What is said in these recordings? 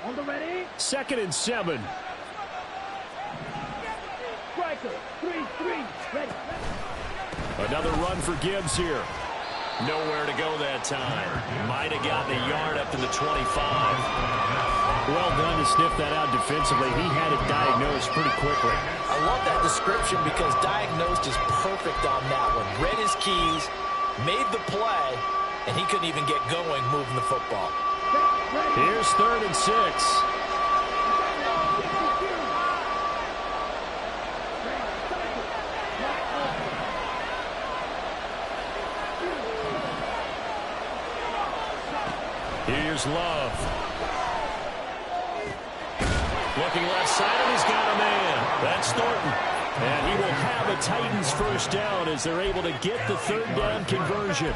2nd and 7. Another run for Gibbs here. Nowhere to go that time. Might have gotten a yard up to the 25. Well done to sniff that out defensively. He had it diagnosed pretty quickly. I love that description because diagnosed is perfect on that one. Read his keys, made the play, and he couldn't even get going moving the football. Here's 3rd and 6. Here's Love. Looking left side, and he's got a man. That's Thornton. And he will have a Titans first down as they're able to get the 3rd down conversion.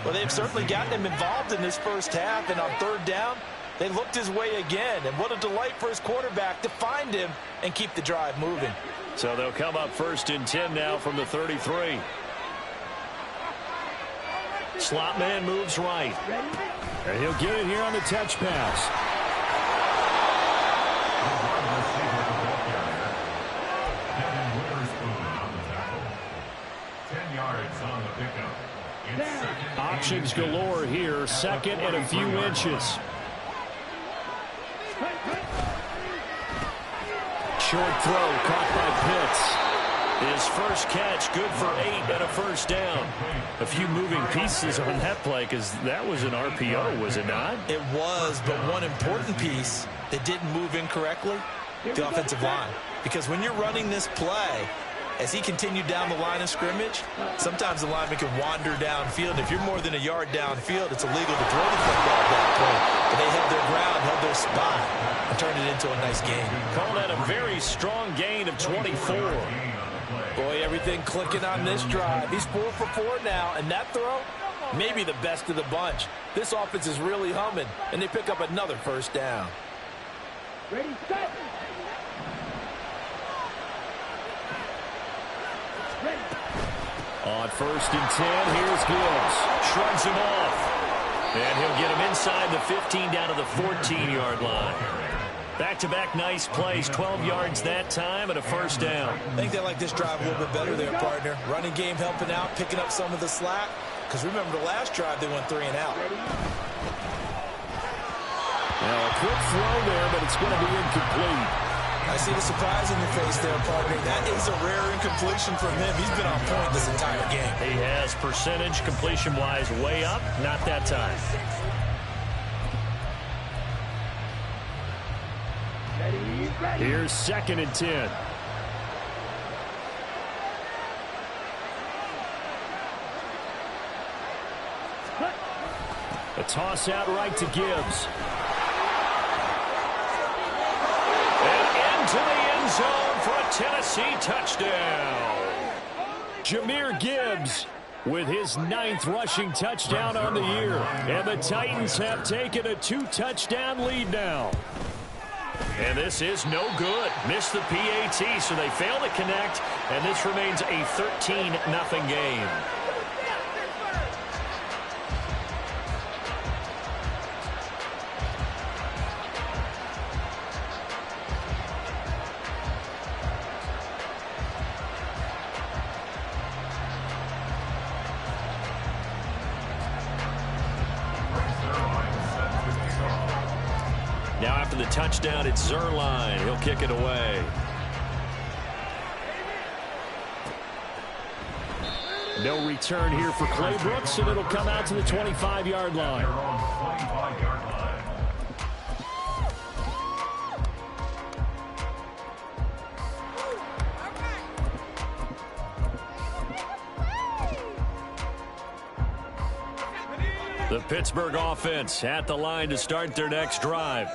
Well, they've certainly gotten him involved in this first half, and on 3rd down, they looked his way again. And what a delight for his quarterback to find him and keep the drive moving. So they'll come up 1st and 10 now from the 33. Slot man moves right. And he'll get it here on the touch pass. Options galore here. 2nd and a few inches. Short throw caught by Pitts. His first catch, good for 8 and a first down. A few moving pieces on that play because that was an RPO, was it not? It was, but one important piece that didn't move incorrectly, the offensive line. Because when you're running this play, as he continued down the line of scrimmage, sometimes the lineman can wander downfield. If you're more than a yard downfield, it's illegal to throw the football at that point. But they held their ground, held their spot, and turned it into a nice game. Call that a very strong gain of 24. Boy, everything clicking on this drive. He's 4 for 4 now, and that throw, maybe the best of the bunch. This offense is really humming, and they pick up another first down. Ready, set. On 1st and 10, here's Gibbs. Shrugs him off. And he'll get him inside the 15 down to the 14-yard line. Back-to-back nice plays, 12 yards that time and a first down. I think they like this drive a little bit better there, partner. Running game helping out, picking up some of the slack. Because remember the last drive, they went 3 and out. Now a quick throw there, but it's going to be incomplete. I see the surprise in your face there, partner. That is a rare incompletion from him. He's been on point this entire game. He has percentage completion-wise way up, not that time. Here's 2nd and 10. A toss out right to Gibbs. And into the end zone for a Tennessee touchdown. Jahmyr Gibbs with his 9th rushing touchdown on the year. And the Titans have taken a 2-touchdown lead now. And this is no good. Missed the PAT, so they fail to connect, and this remains a 13-0 game. Now after the touchdown, it's Zerline. He'll kick it away. No return here for Clay Brooks, and it'll come out to the 25-yard line. The Pittsburgh offense at the line to start their next drive.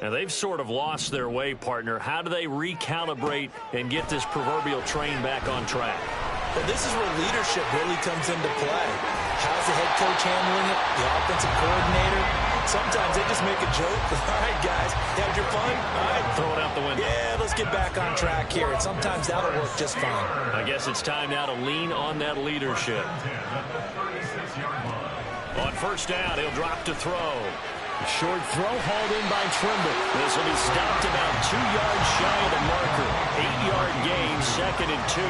Now, they've sort of lost their way, partner. How do they recalibrate and get this proverbial train back on track? Well, this is where leadership really comes into play. How's the head coach handling it? The offensive coordinator? Sometimes they just make a joke. All right, guys, you had your fun? All right, Throw it out the window. Yeah, let's get back on track here. And sometimes that'll work just fine. I guess it's time now to lean on that leadership. On first down, he'll drop to throw. Short throw hauled in by Trimble. This will be stopped about 2 yards shy of the marker. 8-yard gain, 2nd and 2.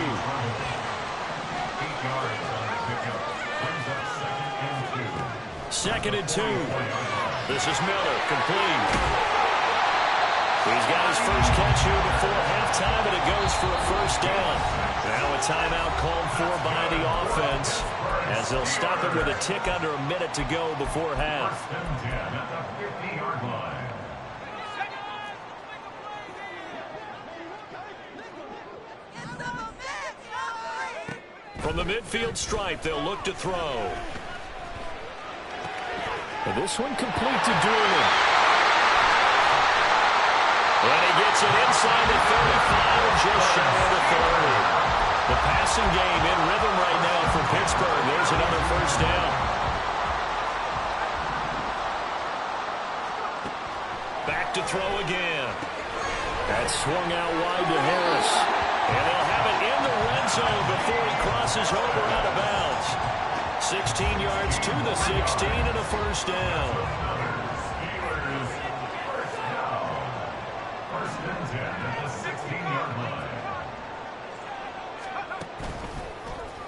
Second and 2. This is Miller, complete. He's got his first catch here before halftime, and it goes for a first down. Now a timeout called for by the offense, as they'll stop it with a tick under a minute to go before half. From the midfield stripe, they'll look to throw. And this one complete to Doolin. And he gets it inside the 35, just shy of the 30. The passing game in rhythm right now for Pittsburgh. There's another first down. Back to throw again. That swung out wide to Harris. And they'll have it in the red zone before he crosses over out of bounds. 16 yards to the 16 and a first down.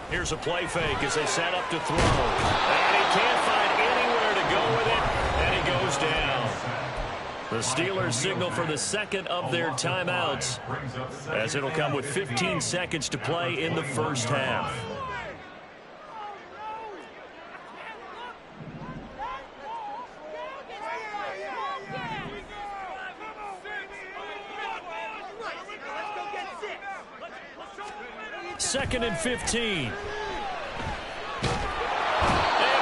Here's a play fake as they set up to throw. And he can't find anywhere to go with it, and he goes down. The Steelers signal for the second of their timeouts, as it'll come with 15 seconds to play in the first half. Second and 15. And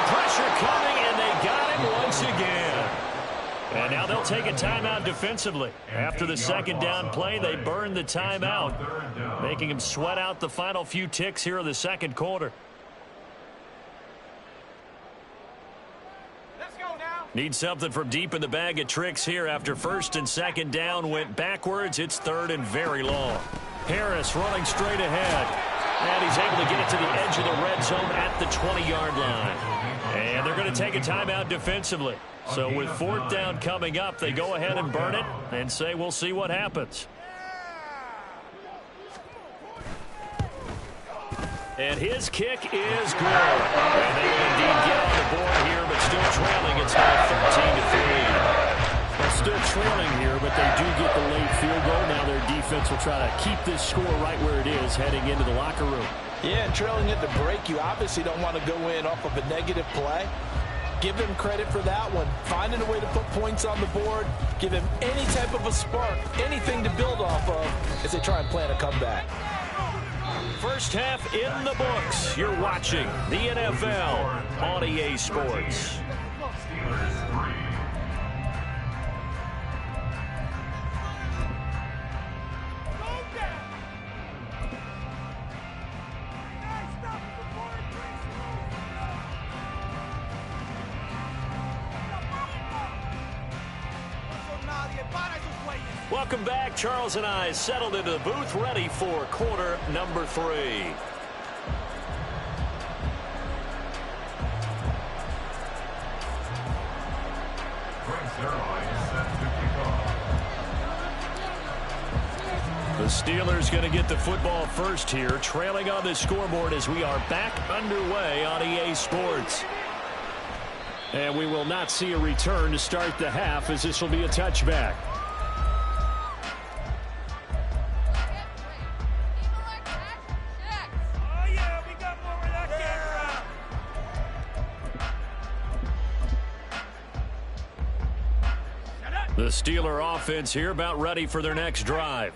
pressure coming, and they got him once again. And now they'll take a timeout defensively. After the second down play, they burn the timeout, making him sweat out the final few ticks here in the second quarter. Need something from deep in the bag of tricks here after first and second down went backwards. It's third and very long. Harris running straight ahead. And he's able to get it to the edge of the red zone at the 20-yard line. And they're going to take a timeout defensively. So with fourth down coming up, they go ahead and burn it and say we'll see what happens. And his kick is good. And they will indeed get on the board here, but still trailing. It's now 13-3. They're still trailing here, but they do get the late field goal. Now their defense will try to keep this score right where it is heading into the locker room. Yeah, and trailing at the break, you obviously don't want to go in off of a negative play. Give them credit for that one. Finding a way to put points on the board. Give them any type of a spark, anything to build off of as they try and plan a comeback. First half in the books. You're watching the NFL on EA Sports. Welcome back. Charles and I settled into the booth, ready for quarter number 3. The Steelers going to get the football first here, trailing on the scoreboard as we are back underway on EA Sports. And we will not see a return to start the half, as this will be a touchback. The Steeler offense here about ready for their next drive.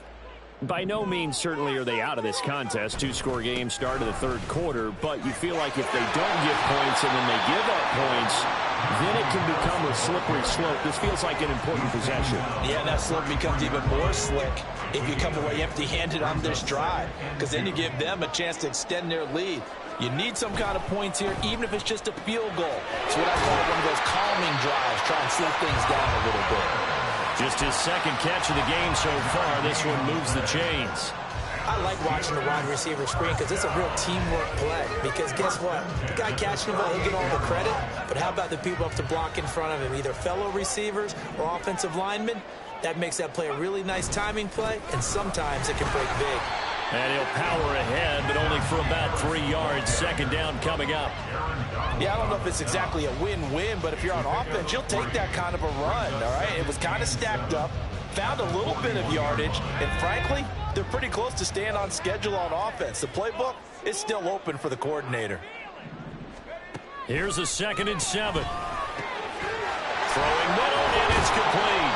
By no means certainly are they out of this contest. 2-score game start of the third quarter, but you feel like if they don't get points and then they give up points, then it can become a slippery slope. This feels like an important possession. Yeah, that slope becomes even more slick if you come away empty-handed on this drive, because then you give them a chance to extend their lead. You need some kind of points here, even if it's just a field goal. It's what I call one of those calming drives, try and slow things down a little bit. Just his second catch of the game so far. This one moves the chains. I like watching the wide receiver screen because it's a real teamwork play. Because guess what? The guy catching the ball, he'll get all the credit. But how about the people up to block in front of him, either fellow receivers or offensive linemen? That makes that play a really nice timing play, and sometimes it can break big. And he'll power ahead, but only for about 3 yards. Second down coming up. Yeah, I don't know if it's exactly a win-win, but if you're on offense, you'll take that kind of a run, all right? It was kind of stacked up, found a little bit of yardage, and frankly, they're pretty close to staying on schedule on offense. The playbook is still open for the coordinator. Here's a 2nd and 7. Throwing middle, and it's complete.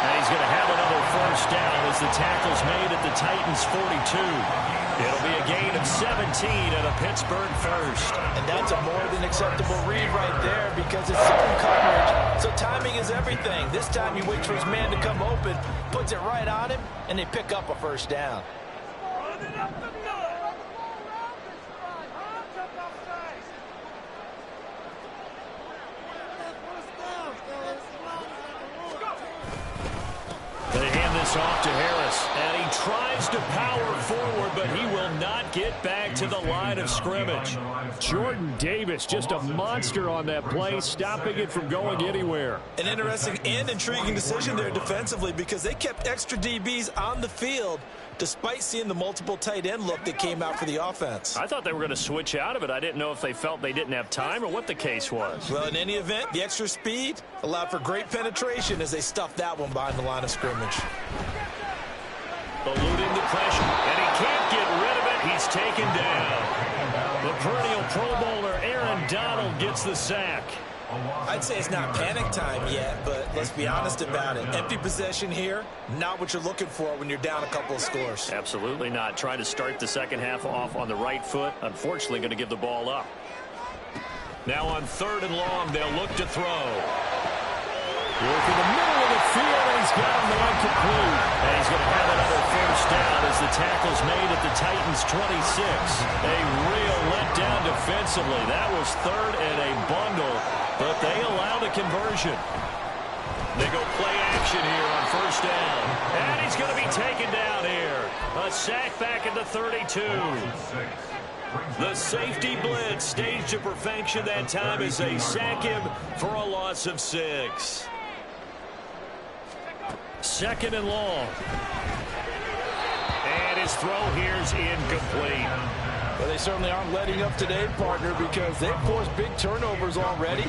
And he's going to have another first down as the tackle's made at the Titans' 42. It'll be a gain of 17 and a Pittsburgh first. And that's a more than acceptable read right there because it's zone coverage. So timing is everything. This time he waits for his man to come open, puts it right on him, and they pick up a first down. They hand this off to Harris, and he tries to power forward, but he will not get back to the line of scrimmage. Jordan Davis, just a monster on that play, stopping it from going anywhere. An interesting and intriguing decision there defensively because they kept extra DBs on the field despite seeing the multiple tight end look that came out for the offense. I thought they were going to switch out of it. I didn't know if they felt they didn't have time or what the case was. Well, in any event, the extra speed allowed for great penetration as they stuffed that one behind the line of scrimmage. Eluding the pressure, and he can't get rid of it. He's taken down. The perennial Pro Bowler Aaron Donald gets the sack. I'd say it's not panic time yet, but let's be honest about it. Empty possession here, not what you're looking for when you're down a couple of scores. Absolutely not. Trying to start the second half off on the right foot. Unfortunately, going to give the ball up. Now on 3rd and long, they'll look to throw. Working the middle of the field, and he's got him there complete. And he's going to have another first down as the tackle's made at the Titans' 26. A real letdown defensively. That was 3rd and a bundle, but they allow the conversion. They go play action here on first down. And he's going to be taken down here. A sack back at the 32. The safety blitz staged to perfection that time as they sack him for a loss of 6. 2nd and long. And his throw here's incomplete. Well, they certainly aren't letting up today, partner, because they've forced big turnovers already.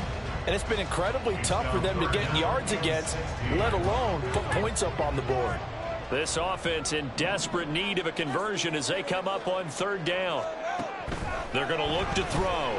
And it's been incredibly tough for them to get yards against, let alone put points up on the board. This offense in desperate need of a conversion as they come up on 3rd down. They're going to look to throw.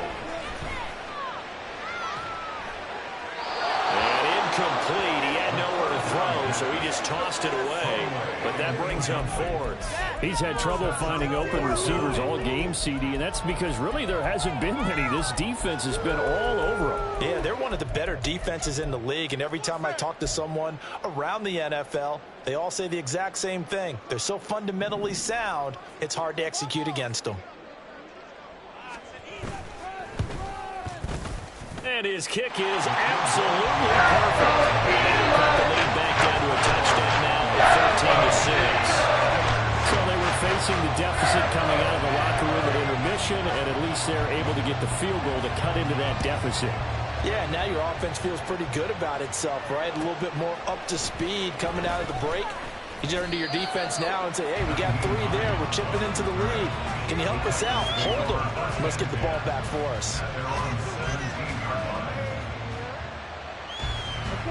And incomplete. He had nowhere to throw, so he just tossed it away. But that brings up 4th. He's had trouble finding open receivers all game, CD, and that's because really there hasn't been many. This defense has been all over them. Yeah, they're one of the better defenses in the league, and every time I talk to someone around the NFL, they all say the exact same thing. They're so fundamentally sound, it's hard to execute against them. And his kick is absolutely perfect. And cut the lead back down to a touchdown now, 13-6. So they were facing the deficit coming out of the locker room at intermission, and at least they're able to get the field goal to cut into that deficit. Yeah, now your offense feels pretty good about itself, right? A little bit more up to speed coming out of the break. You turn to your defense now and say, hey, we got 3 there. We're chipping into the lead. Can you help us out? Hold them. Let's get the ball back for us.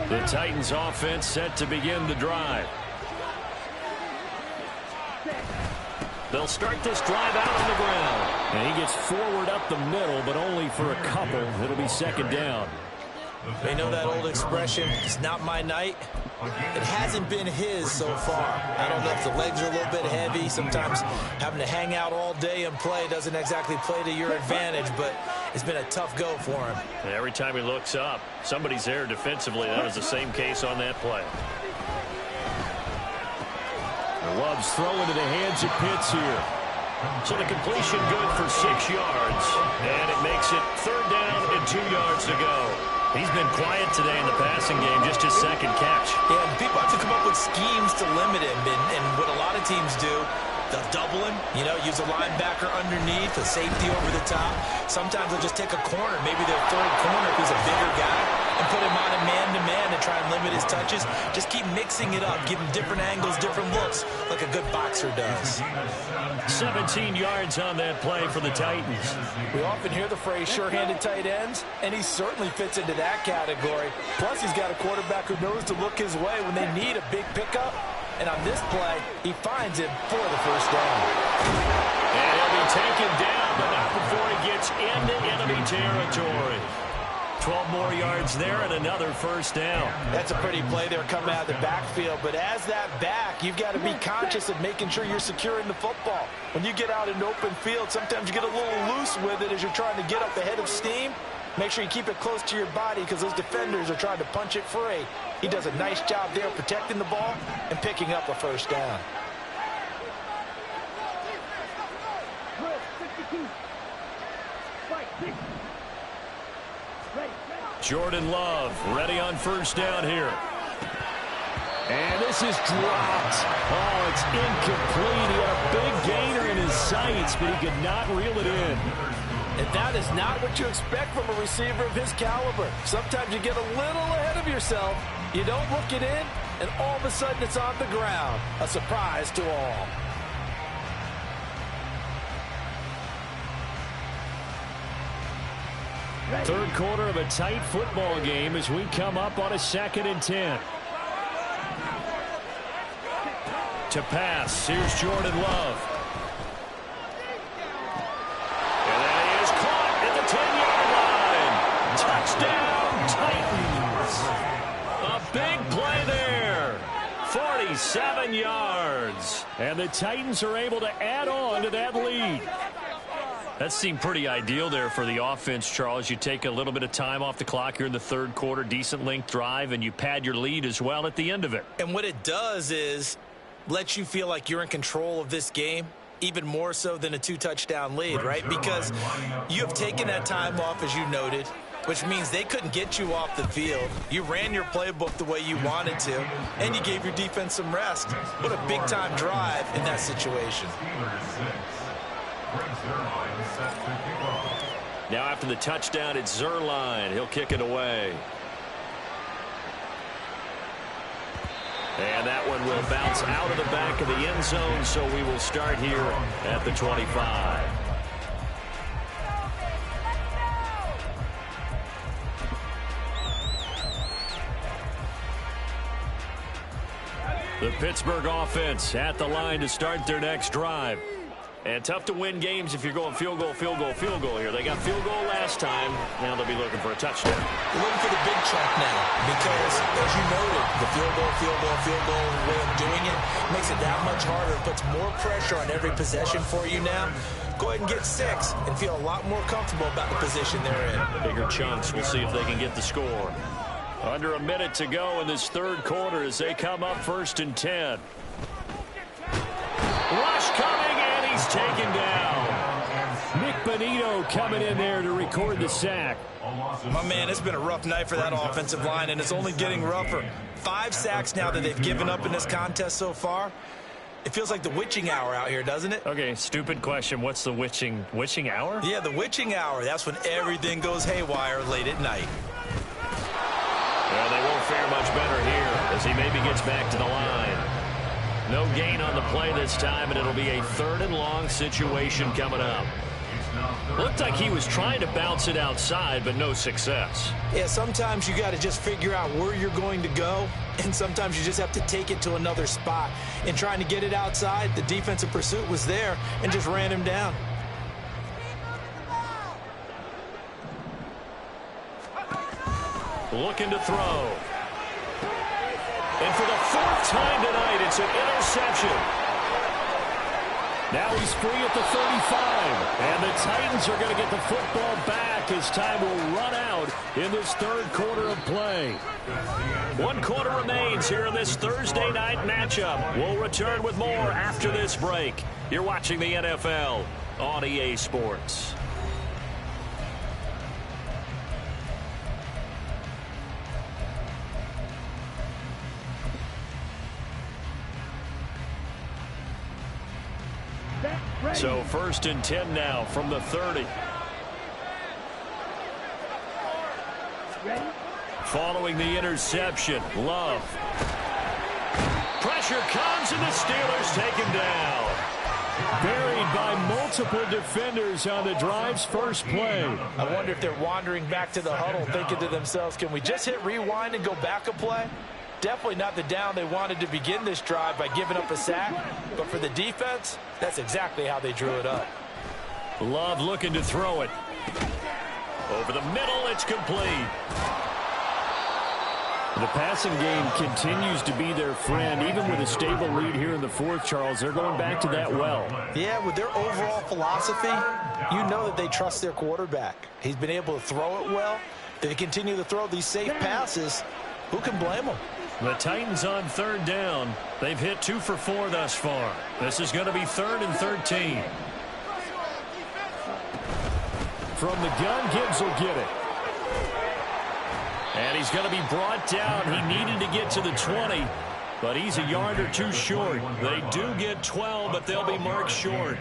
The Titans offense set to begin the drive. They'll start this drive out on the ground. And he gets forward up the middle, but only for a couple. It'll be 2nd down. They know that old expression, it's not my night. It hasn't been his so far. I don't know if the legs are a little bit heavy. Sometimes having to hang out all day and play doesn't exactly play to your advantage, but it's been a tough go for him. And every time he looks up, somebody's there defensively. That was the same case on that play. Love's throwing to the hands of Pitts here. So the completion good for 6 yards. And it makes it 3rd down and 2 yards to go. He's been quiet today in the passing game, just his second catch. Yeah, and people have to come up with schemes to limit him, and what a lot of teams do, they'll double him, use a linebacker underneath, a safety over the top. Sometimes they'll just take a corner, maybe their third corner if he's a bigger guy, and put him on a man-to-man and try and limit his touches. Just keep mixing it up, give him different angles, different looks, like a good boxer does. 17 yards on that play for the Titans. We often hear the phrase sure-handed tight ends, and he certainly fits into that category. Plus, he's got a quarterback who knows to look his way when they need a big pickup. And on this play, he finds him for the first down. And he'll be taken down, but not before he gets into enemy territory. 12 more yards there and another first down. That's a pretty play there coming out of the backfield. But as that back, you've got to be conscious of making sure you're securing the football. When you get out in open field, sometimes you get a little loose with it as you're trying to get up ahead of steam. Make sure you keep it close to your body because those defenders are trying to punch it free. He does a nice job there protecting the ball and picking up a first down. Jordan Love ready on first down here. And this is dropped. Oh, it's incomplete. He had a big gainer in his sights, but he could not reel it in. And that is not what you expect from a receiver of his caliber. Sometimes you get a little ahead of yourself. You don't look it in, and all of a sudden it's on the ground. A surprise to all. Third quarter of a tight football game as we come up on a 2nd and 10. To pass, here's Jordan Love. And that is caught at the 10-yard line. Touchdown, Titans. A big play there. 47 yards. And the Titans are able to add on to that lead. That seemed pretty ideal there for the offense, Charles. You take a little bit of time off the clock here in the third quarter, decent length drive, and you pad your lead as well at the end of it. And what it does is let you feel like you're in control of this game, even more so than a 2-touchdown lead, right? Because you have taken that time off, as you noted, which means they couldn't get you off the field. You ran your playbook the way you wanted to, and you gave your defense some rest. What a big-time drive in that situation. Now after the touchdown, it's Zerline. He'll kick it away. And that one will bounce out of the back of the end zone, so we will start here at the 25. The Pittsburgh offense at the line to start their next drive. And tough to win games if you're going field goal, field goal, field goal here. They got field goal last time. Now they'll be looking for a touchdown. Looking for the big chunk now because, as you noted, the field goal way of doing it makes it that much harder. It puts more pressure on every possession for you now. Go ahead and get 6 and feel a lot more comfortable about the position they're in. Bigger chunks. We'll see if they can get the score. Under a minute to go in this third quarter as they come up 1st and 10. Rush coming, and he's taken down. Nick Bonito coming in there to record the sack. My man, it's been a rough night for that offensive line, and it's only getting rougher. 5 sacks now that they've given up in this contest so far. It feels like the witching hour out here, doesn't it? Okay, stupid question. What's the witching hour? Yeah, the witching hour. That's when everything goes haywire late at night. Well, they won't fare much better here as he maybe gets back to the line. No gain on the play this time, and it'll be a 3rd and long situation coming up. Looked like he was trying to bounce it outside, but no success. Yeah, sometimes you got to just figure out where you're going to go, and sometimes you just have to take it to another spot. In trying to get it outside, the defensive pursuit was there and just ran him down. Looking to throw. And for the 4th time tonight, it's an interception. Now he's free at the 35. And the Titans are going to get the football back as time will run out in this third quarter of play. 1 quarter remains here in this Thursday night matchup. We'll return with more after this break. You're watching the NFL on EA Sports. So 1st and 10 now from the 30. Following the interception, Love. Pressure comes, and the Steelers take him down. Buried by multiple defenders on the drive's first play. I wonder if they're wandering back to the huddle thinking to themselves, can we just hit rewind and go back a play? Definitely not the down they wanted to begin this drive by giving up a sack. But for the defense, that's exactly how they drew it up. Love looking to throw it. Over the middle, it's complete. The passing game continues to be their friend. Even with a stable lead here in the 4th, Charles, they're going back to that well. Yeah, with their overall philosophy, you know that they trust their quarterback. He's been able to throw it well. They continue to throw these safe passes. Who can blame them? The Titans on 3rd down. They've hit 2 for 4 thus far. This is going to be 3rd and 13. From the gun, Gibbs will get it. And he's going to be brought down. He needed to get to the 20, but he's a yard or 2 short. They do get 12, but they'll be marked short.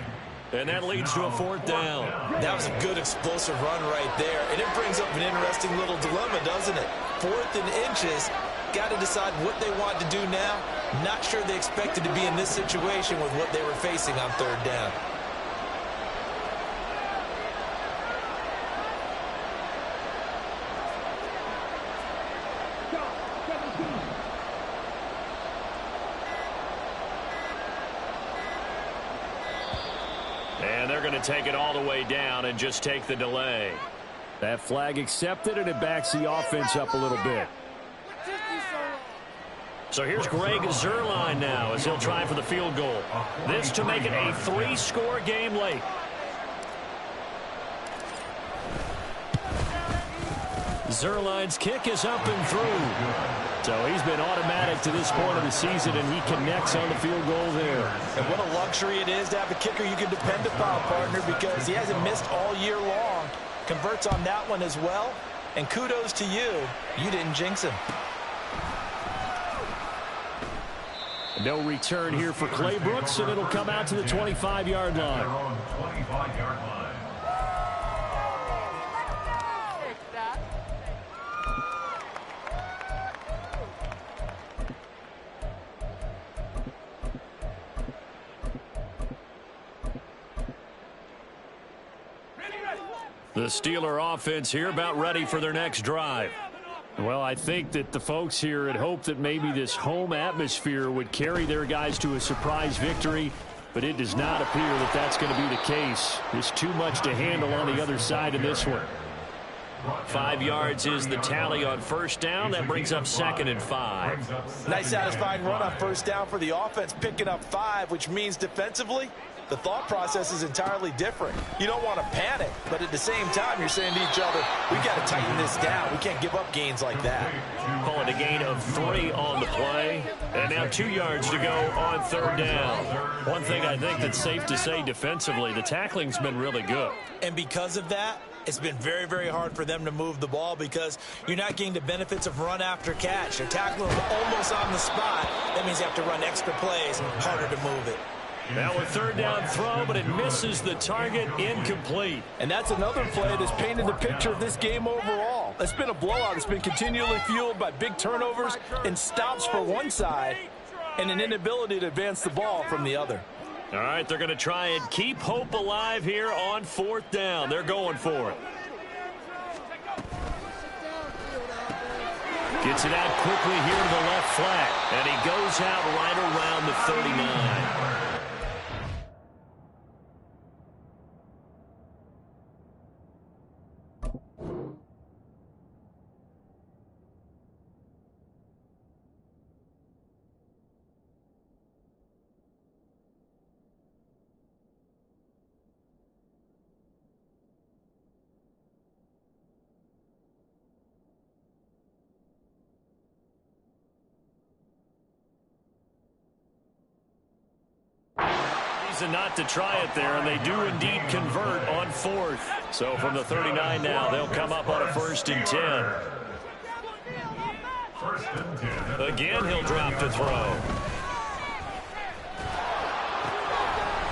And that leads to a 4th down. That was a good explosive run right there. And it brings up an interesting little dilemma, doesn't it? 4th and inches. Got to decide what they want to do now. Not sure they expected to be in this situation with what they were facing on 3rd down. And they're going to take it all the way down and just take the delay. That flag accepted, and it backs the offense up a little bit. So here's Greg Zuerlein now as he'll try for the field goal. This to make it a 3-score game late. Zuerlein's kick is up and through. So he's been automatic to this point of the season, and he connects on the field goal there. And what a luxury it is to have a kicker you can depend upon, partner, because he hasn't missed all year long. Converts on that one as well. And kudos to you. You didn't jinx him. No return here for Clay Brooks, and it'll come out to the 25-yard line. The Steeler offense here about ready for their next drive. Well, I think that the folks here had hoped that maybe this home atmosphere would carry their guys to a surprise victory, but it does not appear that that's going to be the case. There's too much to handle on the other side of this one. 5 yards is the tally on 1st down. That brings up 2nd and 5. Nice satisfying run on 1st down for the offense, picking up 5, which means defensively, the thought process is entirely different. You don't want to panic, but at the same time, you're saying to each other, we've got to tighten this down. We can't give up gains like that. Call it a gain of 3 on the play. And now 2 yards to go on 3rd down. One thing I think that's safe to say defensively, the tackling's been really good. And because of that, it's been very, very hard for them to move the ball because you're not getting the benefits of run after catch. They're tackling them almost on the spot. That means you have to run extra plays, harder to move it. Now a 3rd down throw, but it misses the target, incomplete. And that's another play that's painted the picture of this game overall. It's been a blowout. It's been continually fueled by big turnovers and stops for one side and an inability to advance the ball from the other. All right, they're going to try and keep hope alive here on 4th down. They're going for it. Gets it out quickly here to the left flat, and he goes out right around the 39. Not to try it there, and they do indeed convert on 4th. So from the 39 now, they'll come up on a 1st and 10. Again, he'll drop to throw.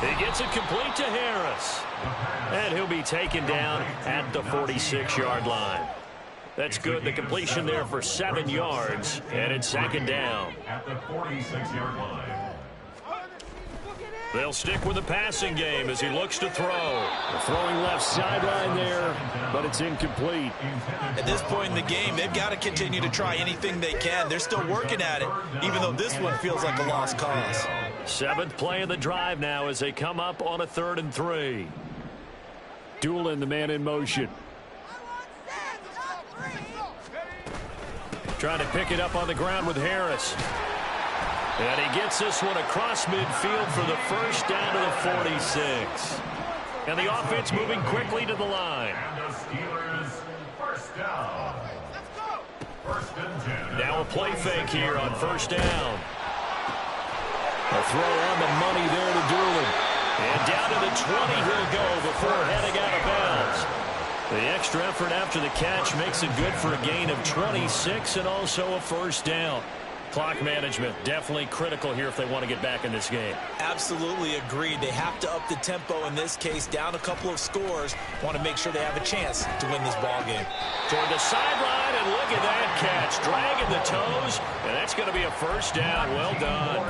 He gets it complete to Harris. And he'll be taken down at the 46-yard line. That's good. The completion there for 7 yards. And it's second down. At the 46-yard line. They'll stick with the passing game as he looks to throw. Throwing left sideline there, but it's incomplete. At this point in the game, they've got to continue to try anything they can. They're still working at it, even though this one feels like a lost cause. 7th play of the drive now as they come up on a 3rd and 3. Doolin, the man in motion. Trying to pick it up on the ground with Harris. And he gets this one across midfield for the first down to the 46. And the offense moving quickly to the line. And the Steelers first down. First and 10. Now a play fake here on first down. A throw on the money there to Doolin. And down to the 20 he'll go before heading out of bounds. The extra effort after the catch makes it good for a gain of 26 and also a first down. Clock management definitely critical here if they want to get back in this game. Absolutely agreed. They have to up the tempo in this case, down a couple of scores. Want to make sure they have a chance to win this ball game. Toward the sideline, and look at that catch. Dragging the toes, and that's going to be a first down. Well done.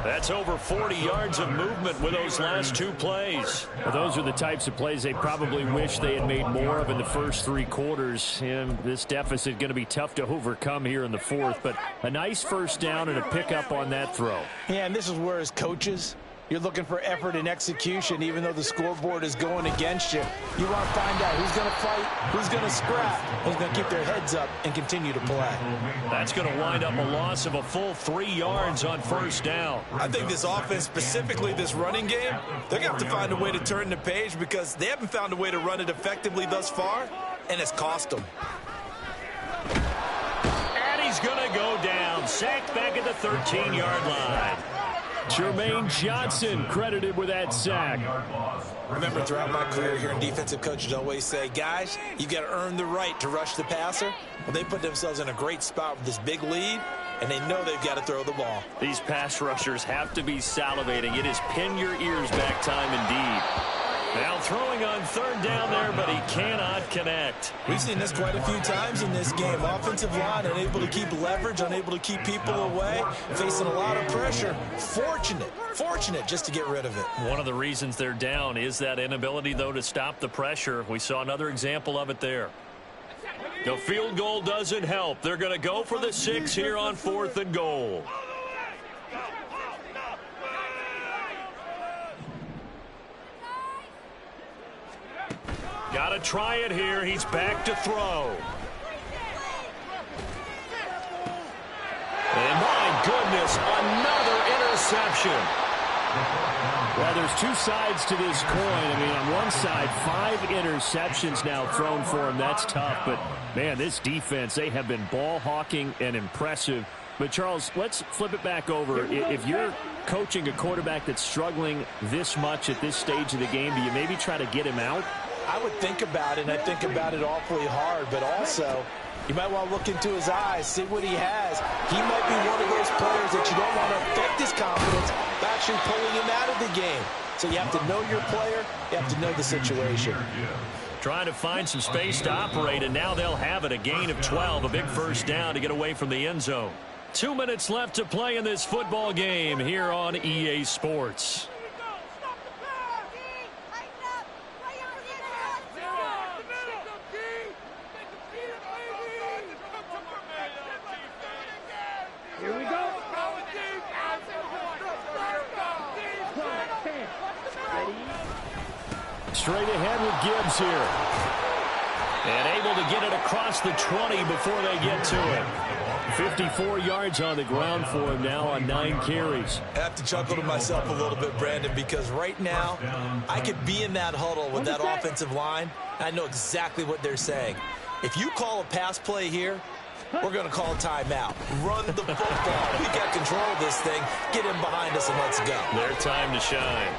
That's over 40 yards of movement with those last 2 plays. Well, those are the types of plays they probably wish they had made more of in the first 3 quarters. And this deficit going to be tough to overcome here in the 4th, but a nice first down and a pickup on that throw. Yeah, and this is where as coaches, you're looking for effort and execution, even though the scoreboard is going against you. You want to find out who's going to fight, who's going to scrap, who's going to keep their heads up and continue to play. That's going to wind up a loss of a full 3 yards on first down. I think this offense, specifically this running game, they're going to have to find a way to turn the page because they haven't found a way to run it effectively thus far, and it's cost them. And he's going to go down. Sacked back at the 13-yard line. Jermaine Johnson credited with that sack. Remember, throughout my career here in defensive coaches always say, guys, you've got to earn the right to rush the passer. Well, they put themselves in a great spot with this big lead, and they know they've got to throw the ball. These pass rushers have to be salivating. It is pin your ears back time indeed. Now throwing on 3rd down there, but he cannot connect. We've seen this quite a few times in this game. Offensive line unable to keep leverage, unable to keep people away, facing a lot of pressure. Fortunate just to get rid of it. One of the reasons they're down is that inability, though, to stop the pressure. We saw another example of it there. The field goal doesn't help. They're going to go for the 6 here on 4th and goal. Got to try it here. He's back to throw. And my goodness, another interception. Well, there's 2 sides to this coin. I mean, on one side, 5 interceptions now thrown for him. That's tough. But, man, this defense, they have been ball hawking and impressive. But, Charles, let's flip it back over. If you're coaching a quarterback that's struggling this much at this stage of the game, do you maybe try to get him out? I would think about it, and I think about it awfully hard, but also you might want to look into his eyes, see what he has. He might be one of those players that you don't want to affect his confidence by actually pulling him out of the game. So you have to know your player, you have to know the situation. Trying to find some space to operate, and now they'll have it. A gain of 12, a big first down to get away from the end zone. 2 minutes left to play in this football game here on EA Sports. Here we go. Straight ahead with Gibbs here. And able to get it across the 20 before they get to it. 54 yards on the ground for him now on 9 carries. I have to chuckle to myself a little bit, Brandon, because right now I could be in that huddle with that offensive line. I know exactly what they're saying. If you call a pass play here, we're going to call timeout. Run the football. We got control of this thing. Get him behind us and let's go. Their time to shine.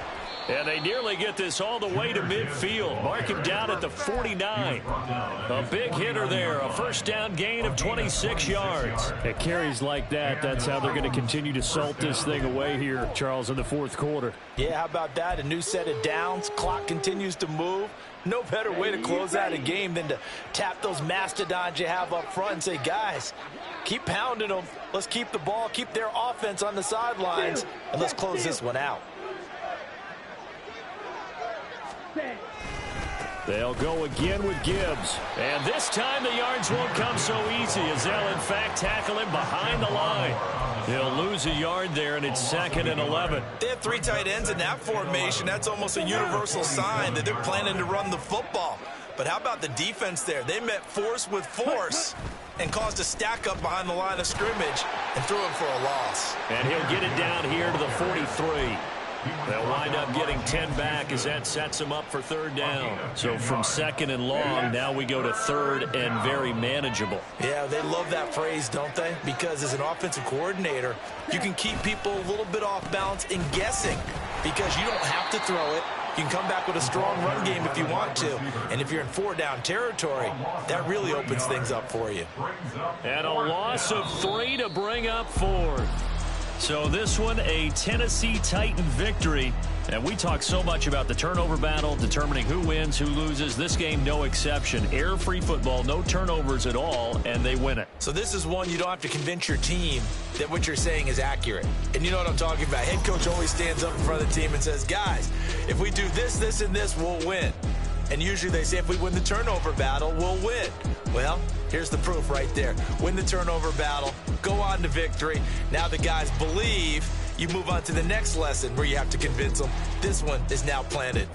And they nearly get this all the way to midfield. Mark him down at the 49. A big hitter there. A first down gain of 26 yards. At carries like that, that's how they're going to continue to salt this thing away here, Charles, in the fourth quarter. Yeah, how about that? A new set of downs. Clock continues to move. No better way to close out a game than to tap those mastodons you have up front and say, guys, keep pounding them. Let's keep the ball, keep their offense on the sidelines, and let's close this one out. They'll go again with Gibbs. And this time the yards won't come so easy as they'll, in fact, tackle him behind the line. He'll lose a yard there, and it's 2nd and 11. They have 3 tight ends in that formation. That's almost a universal sign that they're planning to run the football. But how about the defense there? They met force with force and caused a stack up behind the line of scrimmage and threw him for a loss. And he'll get it down here to the 43. They'll wind up getting 10 back as that sets them up for 3rd down. So from 2nd and long, now we go to 3rd and very manageable. Yeah, they love that phrase, don't they? Because as an offensive coordinator, you can keep people a little bit off balance and guessing because you don't have to throw it. You can come back with a strong run game if you want to. And if you're in 4-down territory, that really opens things up for you. And a loss of 3 to bring up 4. So this one, a Tennessee Titan victory. And we talk so much about the turnover battle, determining who wins, who loses. This game, no exception. Error-free football, no turnovers at all, and they win it. So this is one you don't have to convince your team that what you're saying is accurate. And you know what I'm talking about. Head coach always stands up in front of the team and says, guys, if we do this, this, and this, we'll win. And usually they say if we win the turnover battle, we'll win. Well, here's the proof right there. Win the turnover battle, go on to victory. Now the guys believe. You move on to the next lesson where you have to convince them. This one is now planted.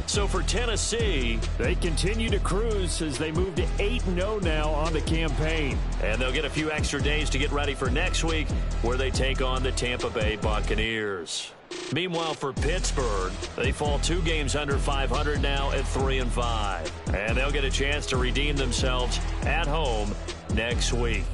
So for Tennessee, they continue to cruise as they move to 8-0 now on the campaign. And they'll get a few extra days to get ready for next week where they take on the Tampa Bay Buccaneers. Meanwhile, for Pittsburgh, they fall 2 games under 500 now at 3-5. And they'll get a chance to redeem themselves at home next week.